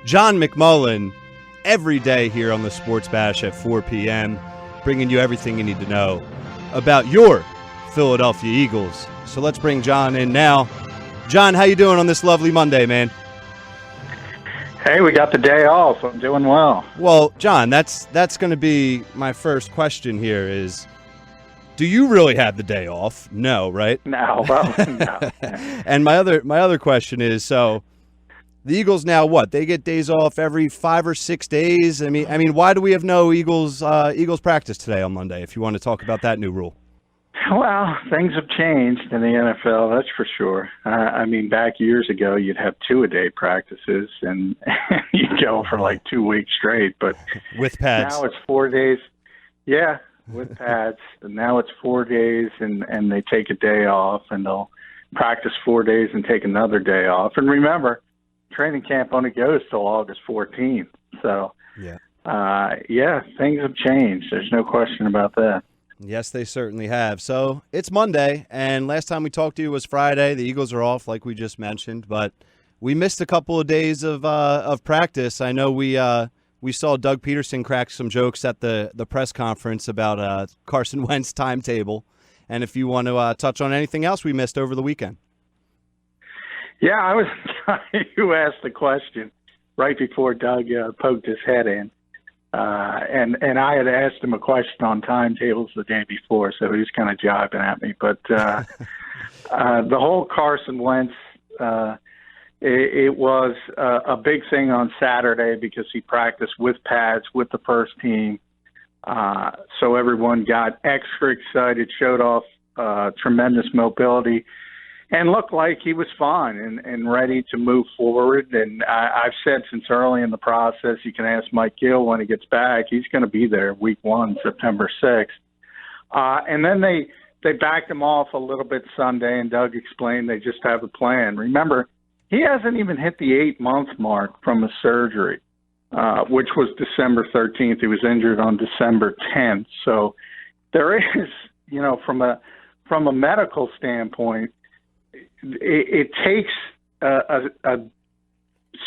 John McMullen, every day here on the Sports Bash at 4 p.m., bringing you everything you need to know about your Philadelphia Eagles. So let's bring John in now. John, how you doing on this lovely Monday, man? Hey, we got the day off. I'm doing well. Well, John, that's going to be my first question here is, do you really have the day off? No, right? No, well, no. And my other question is, so the Eagles now what? They get days off every 5 or 6 days. I mean, why do we have no Eagles practice today on Monday? If you want to talk about that new rule. Well, things have changed in the NFL, that's for sure. Back years ago, you'd have 2-a-day practices, and you'd go for like 2 weeks straight. But with pads. Now it's 4 days. Yeah, with pads. And now it's 4 days, and they take a day off, and they'll practice 4 days and take another day off. And remember, training camp only goes till August 14th. So, things have changed. There's no question about that. Yes, they certainly have. So it's Monday, and last time we talked to you was Friday. The Eagles are off, like we just mentioned, but we missed a couple of days of practice. I know we saw Doug Peterson crack some jokes at the press conference about Carson Wentz timetable, and if you want to touch on anything else we missed over the weekend. Yeah, I was who asked the question right before Doug poked his head in. And I had asked him a question on timetables the day before, so he was kind of jibing at me. But the whole Carson Wentz, it was a big thing on Saturday because he practiced with pads with the first team. So everyone got extra excited, showed off tremendous mobility, and looked like he was fine and ready to move forward. And I've said since early in the process, you can ask Mike Gill when he gets back. He's going to be there week 1, September 6th. And then they backed him off a little bit Sunday, and Doug explained they just have a plan. Remember, he hasn't even hit the 8-month mark from a surgery, which was December 13th. He was injured on December 10th. So there is, from a medical standpoint, it takes a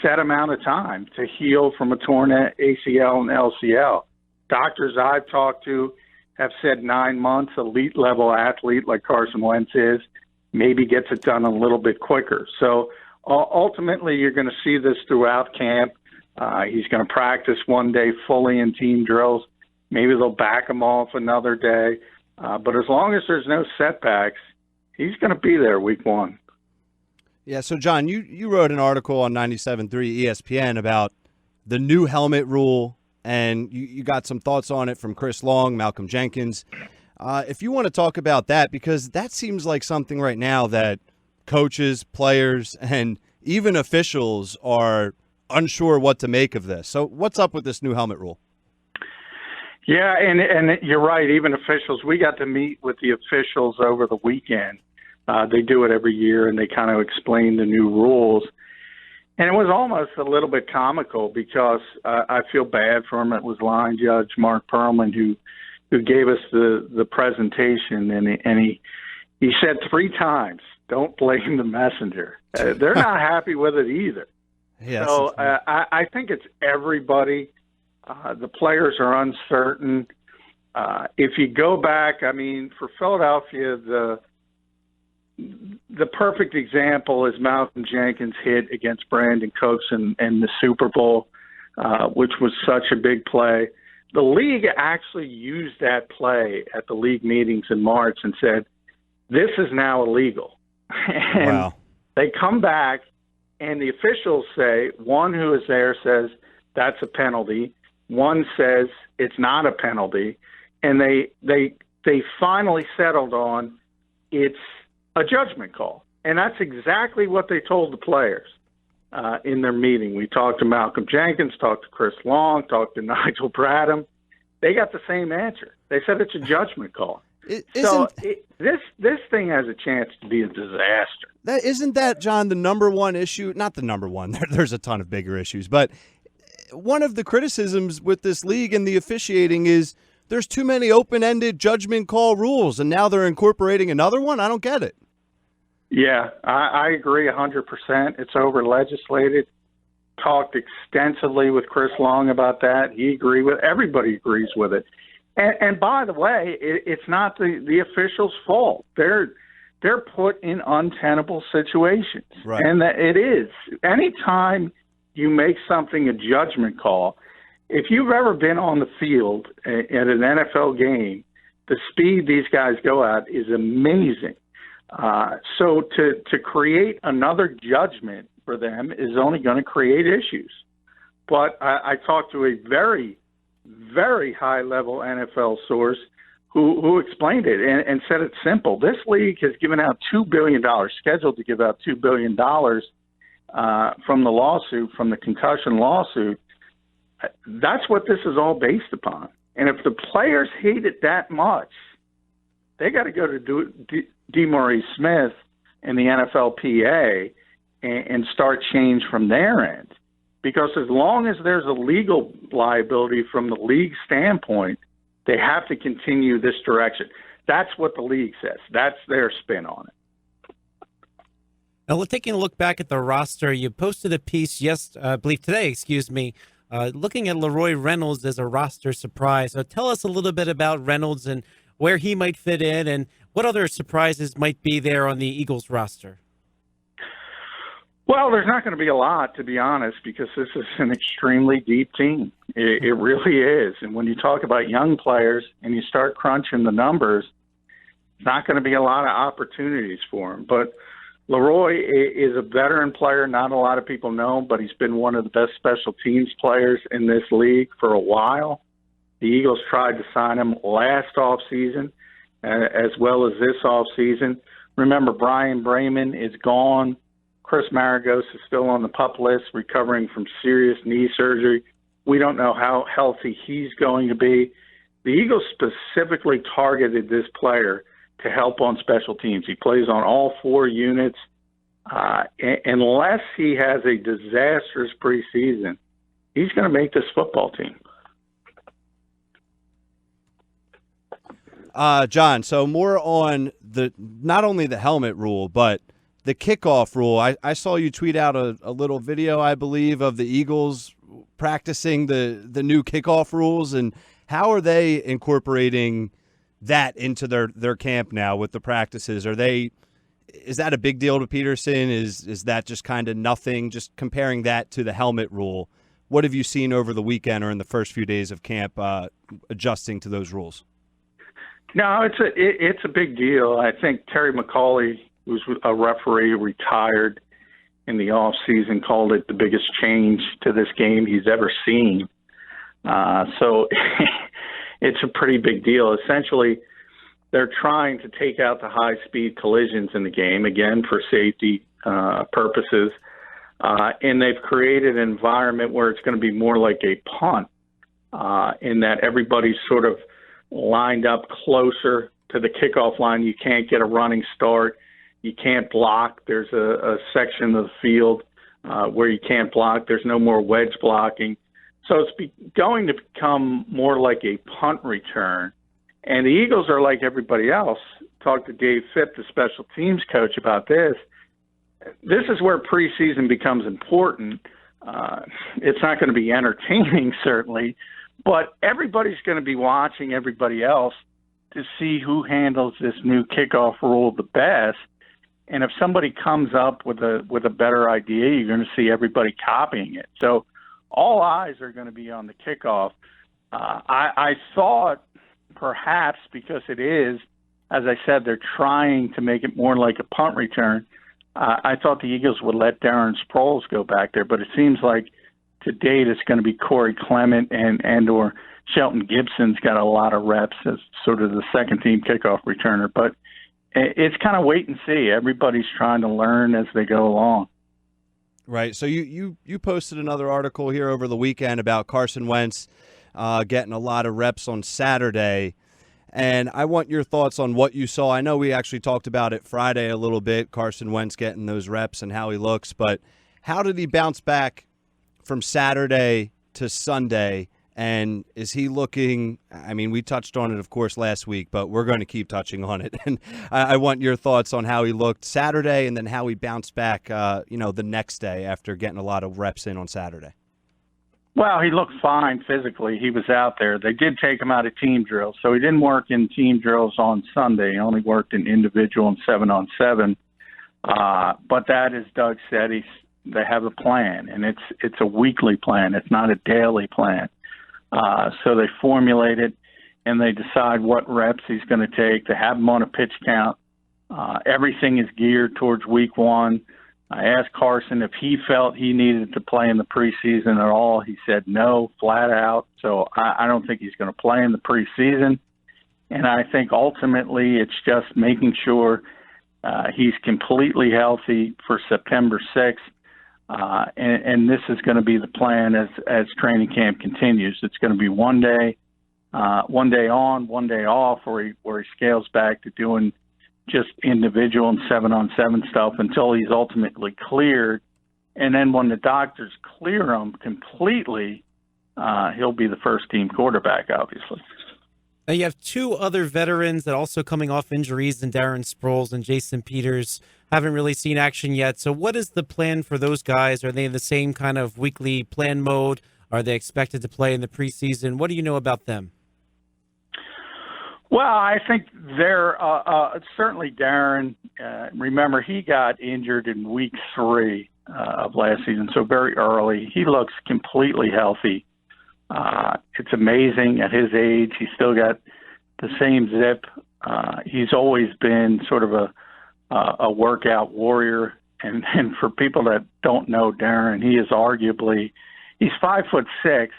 set amount of time to heal from a torn ACL and LCL. Doctors I've talked to have said 9 months. Elite level athlete like Carson Wentz is maybe gets it done a little bit quicker. So ultimately, you're going to see this throughout camp. He's going to practice one day fully in team drills. Maybe they'll back him off another day. But as long as there's no setbacks, he's going to be there week 1. Yeah, so John, you wrote an article on 97.3 ESPN about the new helmet rule, and you got some thoughts on it from Chris Long, Malcolm Jenkins. If you want to talk about that, because that seems like something right now that coaches, players, and even officials are unsure what to make of this. So what's up with this new helmet rule? Yeah, and you're right. Even officials, we got to meet with the officials over the weekend. They do it every year, and they kind of explain the new rules. And it was almost a little bit comical because I feel bad for him. It was line judge Mark Perlman who gave us the presentation, and he said 3 times, "Don't blame the messenger." They're not happy with it either. Yes, so I think it's everybody. The players are uncertain. If you go back, for Philadelphia, the perfect example is Malcolm Jenkins' hit against Brandon Cooks in the Super Bowl, which was such a big play. The league actually used that play at the league meetings in March and said, this is now illegal. And wow. They come back, and the officials say, one who is there says that's a penalty. One says it's not a penalty. And they finally settled on it's a judgment call. And that's exactly what they told the players in their meeting. We talked to Malcolm Jenkins, talked to Chris Long, talked to Nigel Bradham. They got the same answer. They said it's a judgment call. This thing has a chance to be a disaster. Isn't that, John, the number one issue? Not the number one. There's a ton of bigger issues. But one of the criticisms with this league and the officiating is there's too many open-ended judgment call rules, and now they're incorporating another one? I don't get it. Yeah, I agree 100%. It's over-legislated. talked extensively with Chris Long about that. He agreed with everybody agrees with it. And by the way, it's not the officials' fault. They're put in untenable situations, right. And that it is. Anytime you make something a judgment call, if you've ever been on the field at an NFL game, the speed these guys go at is amazing. So to create another judgment for them is only going to create issues. But I talked to a very, very high-level NFL source who explained it and said it's simple. This league has given out $2 billion, scheduled to give out $2 billion from the lawsuit, from the concussion lawsuit. That's what this is all based upon. And if the players hate it that much, they got to go to DeMaurice Smith and the NFLPA and start change from their end. Because as long as there's a legal liability from the league standpoint, they have to continue this direction. That's what the league says. That's their spin on it. Now, we're taking a look back at the roster. You posted a piece, I believe today, looking at Leroy Reynolds as a roster surprise. So tell us a little bit about Reynolds and where he might fit in and what other surprises might be there on the Eagles roster. Well, there's not going to be a lot, to be honest, because this is an extremely deep team. It really is. And when you talk about young players and you start crunching the numbers, it's not going to be a lot of opportunities for him. But Leroy is a veteran player. Not a lot of people know him, but he's been one of the best special teams players in this league for a while. The Eagles tried to sign him last offseason as well as this offseason. Remember, Brian Brayman is gone. Chris Maragos is still on the PUP list, recovering from serious knee surgery. We don't know how healthy he's going to be. The Eagles specifically targeted this player to help on special teams. He plays on all four units. Unless he has a disastrous preseason, he's going to make this football team. John, so more on not only the helmet rule, but the kickoff rule. I saw you tweet out a little video, I believe, of the Eagles practicing the new kickoff rules, and how are they incorporating that into their camp now with the practices? Is that a big deal to Peterson? Is that just kind of nothing? Just comparing that to the helmet rule, what have you seen over the weekend or in the first few days of camp adjusting to those rules? No, it's a big deal. I think Terry McCauley, who's a referee, retired in the off season, called it the biggest change to this game he's ever seen. So it's a pretty big deal. Essentially, they're trying to take out the high-speed collisions in the game, again, for safety purposes. And they've created an environment where it's going to be more like a punt, in that everybody's sort of lined up closer to the kickoff line. You can't get a running start. You can't block. There's a section of the field where you can't block. There's no more wedge blocking. So it's going to become more like a punt return. And the Eagles are like everybody else. Talked to Dave Phipp, the special teams coach, about this. This is where preseason becomes important. It's not going to be entertaining, certainly, but everybody's going to be watching everybody else to see who handles this new kickoff rule the best. And if somebody comes up with a better idea, you're going to see everybody copying it. So all eyes are going to be on the kickoff. I thought perhaps because it is, as I said, they're trying to make it more like a punt return. I thought the Eagles would let Darren Sproles go back there, but it seems like to date it's going to be Corey Clement and or Shelton Gibson's got a lot of reps as sort of the second-team kickoff returner. But it's kind of wait and see. Everybody's trying to learn as they go along. Right. So you posted another article here over the weekend about Carson Wentz getting a lot of reps on Saturday. And I want your thoughts on what you saw. I know we actually talked about it Friday a little bit, Carson Wentz getting those reps and how he looks. But how did he bounce back from Saturday to Sunday? And is he looking – I mean, we touched on it, of course, last week, but we're going to keep touching on it. And I want your thoughts on how he looked Saturday and then how he bounced back, the next day after getting a lot of reps in on Saturday. Well, he looked fine physically. He was out there. They did take him out of team drills, so he didn't work in team drills on Sunday. He only worked in individual and 7-on-7. But that, as Doug said, they have a plan, and it's a weekly plan. It's not a daily plan. So they formulate it, and they decide what reps he's going to take. They have him on a pitch count. Everything is geared towards week one. I asked Carson if he felt he needed to play in the preseason at all. He said no, flat out. So I don't think he's going to play in the preseason. And I think ultimately it's just making sure he's completely healthy for September 6th. And this is going to be the plan as training camp continues. It's going to be one day on, one day off, where he scales back to doing just individual and 7-on-7 stuff until he's ultimately cleared. And then when the doctors clear him completely, he'll be the first team quarterback, obviously. Now you have two other veterans that are also coming off injuries in Darren Sproles and Jason Peters. Haven't really seen action yet. So what is the plan for those guys? Are they in the same kind of weekly plan mode? Are they expected to play in the preseason? What do you know about them? Well, I think they're certainly Darren. Remember, he got injured in week 3 of last season, so very early. He looks completely healthy. It's amazing at his age. He's still got the same zip. He's always been sort of a workout warrior. And for people that don't know Darren, he is he's 5'6".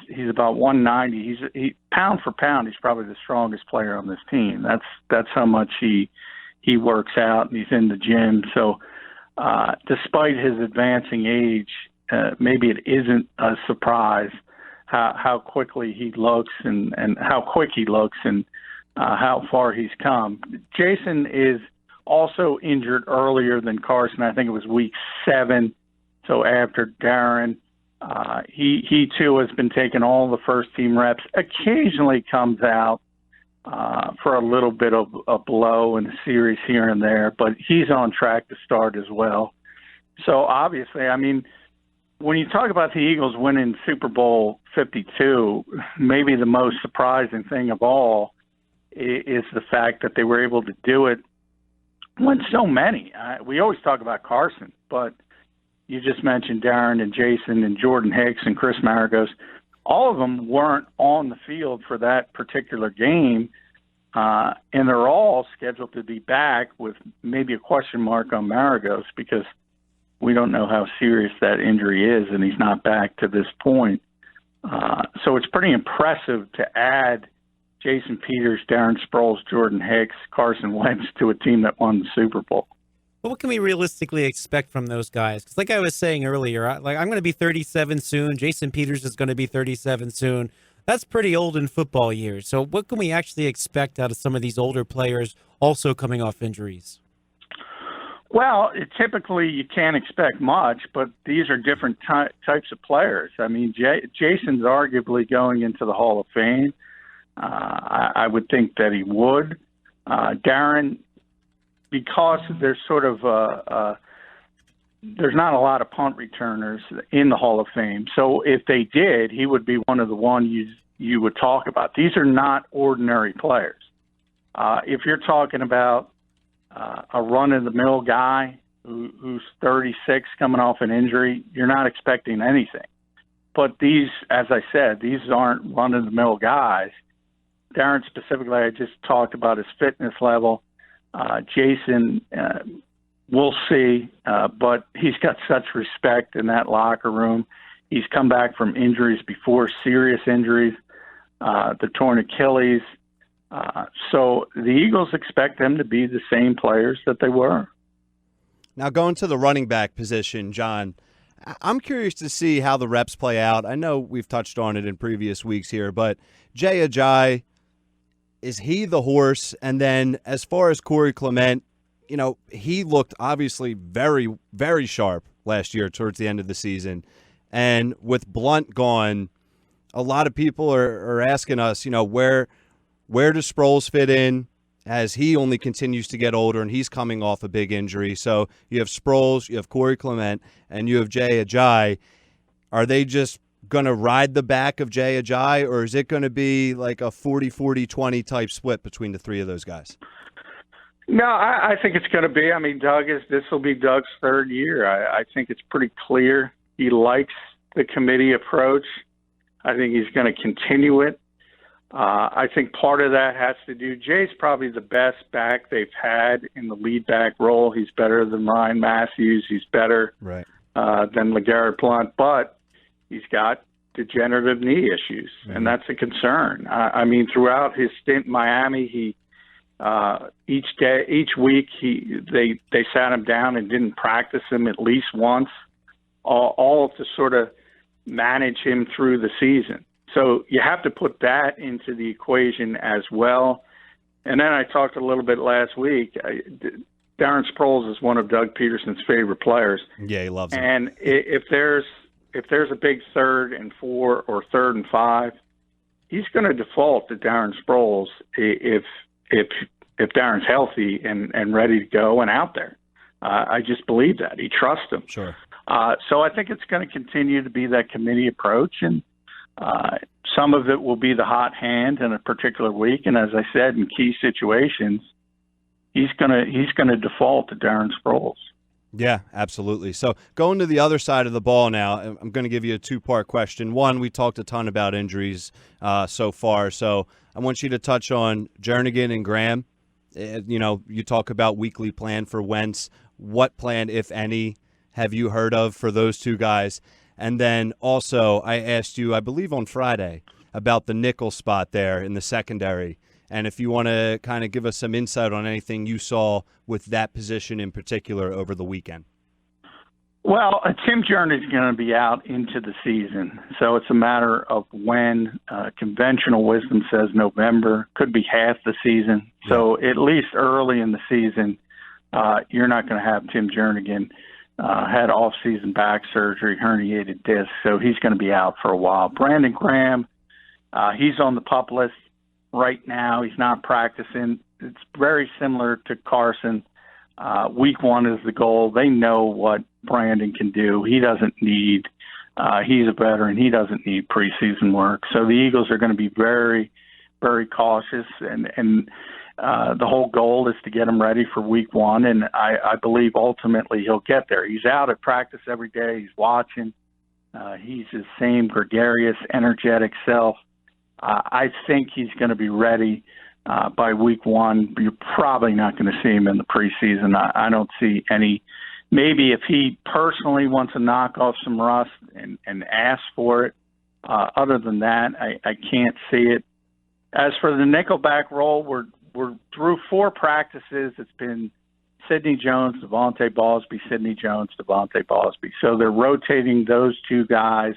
He's about 190. He pound for pound, he's probably the strongest player on this team. That's how much he works out, and he's in the gym. So despite his advancing age, maybe it isn't a surprise how quickly he looks and how quick he looks and how far he's come. Jason is also injured earlier than Carson. I think it was week 7. So after Darren, he too has been taking all the first team reps. Occasionally comes out for a little bit of a blow in a series here and there, but he's on track to start as well. So obviously, I mean, when you talk about the Eagles winning Super Bowl 52, maybe the most surprising thing of all is the fact that they were able to do it when so many. We always talk about Carson, but you just mentioned Darren and Jason and Jordan Hicks and Chris Maragos. All of them weren't on the field for that particular game, and they're all scheduled to be back with maybe a question mark on Maragos because we don't know how serious that injury is, and he's not back to this point. So it's pretty impressive to add Jason Peters, Darren Sproles, Jordan Hicks, Carson Wentz to a team that won the Super Bowl. Well, what can we realistically expect from those guys? Because like I was saying earlier, I'm going to be 37 soon. Jason Peters is going to be 37 soon. That's pretty old in football years. So what can we actually expect out of some of these older players also coming off injuries? Well, typically you can't expect much, but these are different types of players. I mean, Jason's arguably going into the Hall of Fame. I would think that he would. Darren, because there's sort of there's not a lot of punt returners in the Hall of Fame. So if they did, he would be one of the ones you would talk about. These are not ordinary players. If you're talking about a run-of-the-mill guy who's 36 coming off an injury, you're not expecting anything. But these, as I said, these aren't run-of-the-mill guys. Darren specifically, I just talked about his fitness level. Jason, we'll see, but he's got such respect in that locker room. He's come back from injuries before, serious injuries, the torn Achilles. So the Eagles expect them to be the same players that they were. Now, going to the running back position, John, I'm curious to see how the reps play out. I know we've touched on it in previous weeks here, but Jay Ajayi, is he the horse? And then as far as Corey Clement, he looked obviously very, very sharp last year towards the end of the season. And with Blunt gone, a lot of people are asking us, where does Sproles fit in as he only continues to get older and he's coming off a big injury. So you have Sproles, you have Corey Clement, and you have Jay Ajayi. Are they just going to ride the back of Jay Ajayi, or is it going to be like a 40-40-20 type split between the three of those guys? No, I think it's going to be. I mean, this will be Doug's third year. I think it's pretty clear he likes the committee approach. I think he's going to continue it. I think part of that has to do, Jay's probably the best back they've had in the lead back role. He's better than Ryan Matthews. He's better than LeGarrette Blount, but he's got degenerative knee issues, and that's a concern. I mean, throughout his stint in Miami, each week they sat him down and didn't practice him at least once, all to sort of manage him through the season. So you have to put that into the equation as well. And then I talked a little bit last week. Darren Sproles is one of Doug Peterson's favorite players. Yeah, he loves him. And if there's a big 3rd and 4 or 3rd and 5, he's going to default to Darren Sproles if Darren's healthy and ready to go and out there. I just believe that. He trusts him. Sure. So I think it's going to continue to be that committee approach, and some of it will be the hot hand in a particular week. And as I said, in key situations, he's gonna default to Darren Sproles. Yeah, absolutely. So going to the other side of the ball now, I'm going to give you a 2-part question. One, we talked a ton about injuries so far, so I want you to touch on Jernigan and Graham. You talk about weekly plan for Wentz. What plan, if any, have you heard of for those two guys? And then also I asked you, I believe on Friday, about the nickel spot there in the secondary. And if you want to kind of give us some insight on anything you saw with that position in particular over the weekend. Well, Tim Jernigan is going to be out into the season. So it's a matter of when. Conventional wisdom says November, could be half the season. So at least early in the season, you're not going to have Tim Jernigan. Had off-season back surgery, herniated disc, so he's going to be out for a while. Brandon Graham, he's on the PUP list right now. He's not practicing. It's very similar to Carson. Week 1 is the goal. They know what Brandon can do. He doesn't need he's a veteran. He doesn't need preseason work. So the Eagles are going to be very, very cautious, and the whole goal is to get him ready for week 1, and I believe ultimately he'll get there. He's out at practice every day. He's watching. He's his same gregarious, energetic self. I think he's going to be ready by week 1. You're probably not going to see him in the preseason. I don't see any. Maybe if he personally wants to knock off some rust and ask for it. Other than that, I can't see it. As for the Nickelback role, we're through 4 practices. It's been Sidney Jones, Devontae Ballsby, Sidney Jones, Devontae Ballsby. So they're rotating those 2 guys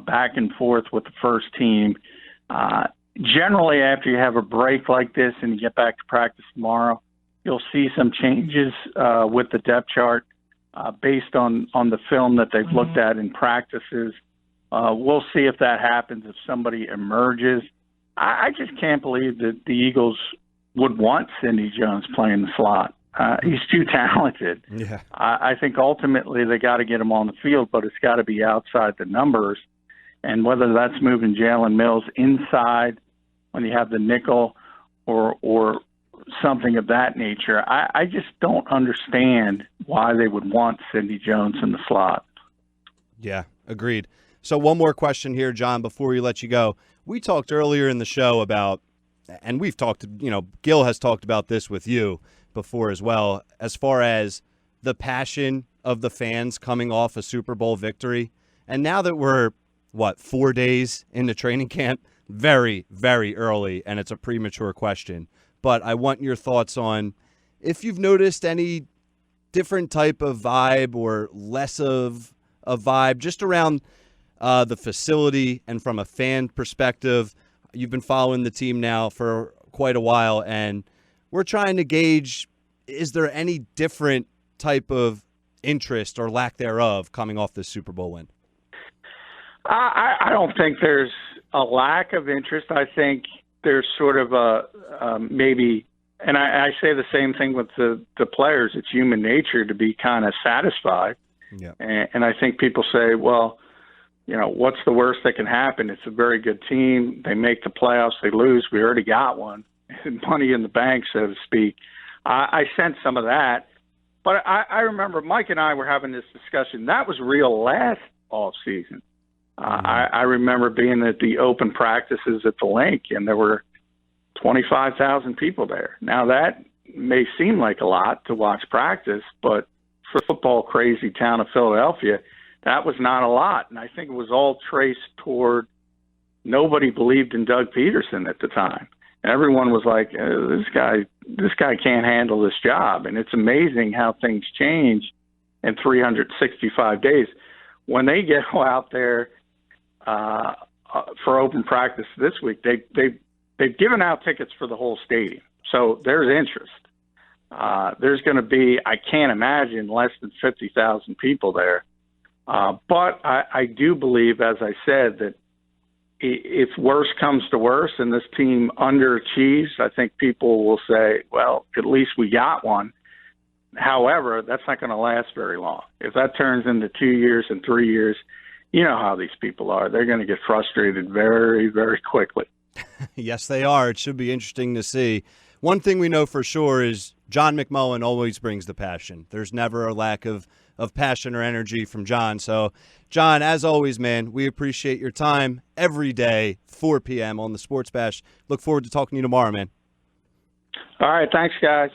back and forth with the first team. Generally, after you have a break like this and you get back to practice tomorrow, you'll see some changes with the depth chart based on the film that they've looked at in practices. We'll see if that happens, if somebody emerges. I just can't believe that the Eagles would want Sidney Jones playing the slot. He's too talented. Yeah. I think ultimately they got to get him on the field, but it's got to be outside the numbers. And whether that's moving Jalen Mills inside when you have the nickel or something of that nature, I just don't understand why they would want Sidney Jones in the slot. Yeah, agreed. So one more question here, John, before we let you go. We talked earlier in the show about, and we've talked, Gil has talked about this with you before as well, as far as the passion of the fans coming off a Super Bowl victory. And now that we're, 4 days into training camp, very, very early, and it's a premature question. But I want your thoughts on if you've noticed any different type of vibe or less of a vibe just around the facility and from a fan perspective. You've been following the team now for quite a while, and we're trying to gauge, is there any different type of interest or lack thereof coming off this Super Bowl win? I don't think there's a lack of interest. I think there's sort of a maybe, and I say the same thing with the players. It's human nature to be kind of satisfied. Yeah. And I think people say, well, what's the worst that can happen? It's a very good team. They make the playoffs. They lose. We already got one. Money in the bank, so to speak. I sense some of that. But I remember Mike and I were having this discussion. That was real last offseason. I remember being at the open practices at the link, and there were 25,000 people there. Now, that may seem like a lot to watch practice, but for football crazy town of Philadelphia, that was not a lot. And I think it was all traced toward nobody believed in Doug Peterson at the time. And everyone was like, this guy can't handle this job. And it's amazing how things change in 365 days. When they get out there for open practice this week, they've given out tickets for the whole stadium. So there's interest. There's going to be, I can't imagine, less than 50,000 people there. But I do believe, as I said, that if worse comes to worse and this team underachieves, I think people will say, well, at least we got one. However, that's not going to last very long. If that turns into 2 years and 3 years, you know how these people are. They're going to get frustrated very, very quickly. Yes, they are. It should be interesting to see. One thing we know for sure is John McMullen always brings the passion. There's never a lack of passion or energy from John. So, John, as always, man, we appreciate your time every day, 4 p.m. on the Sports Bash. Look forward to talking to you tomorrow, man. All right. Thanks, guys.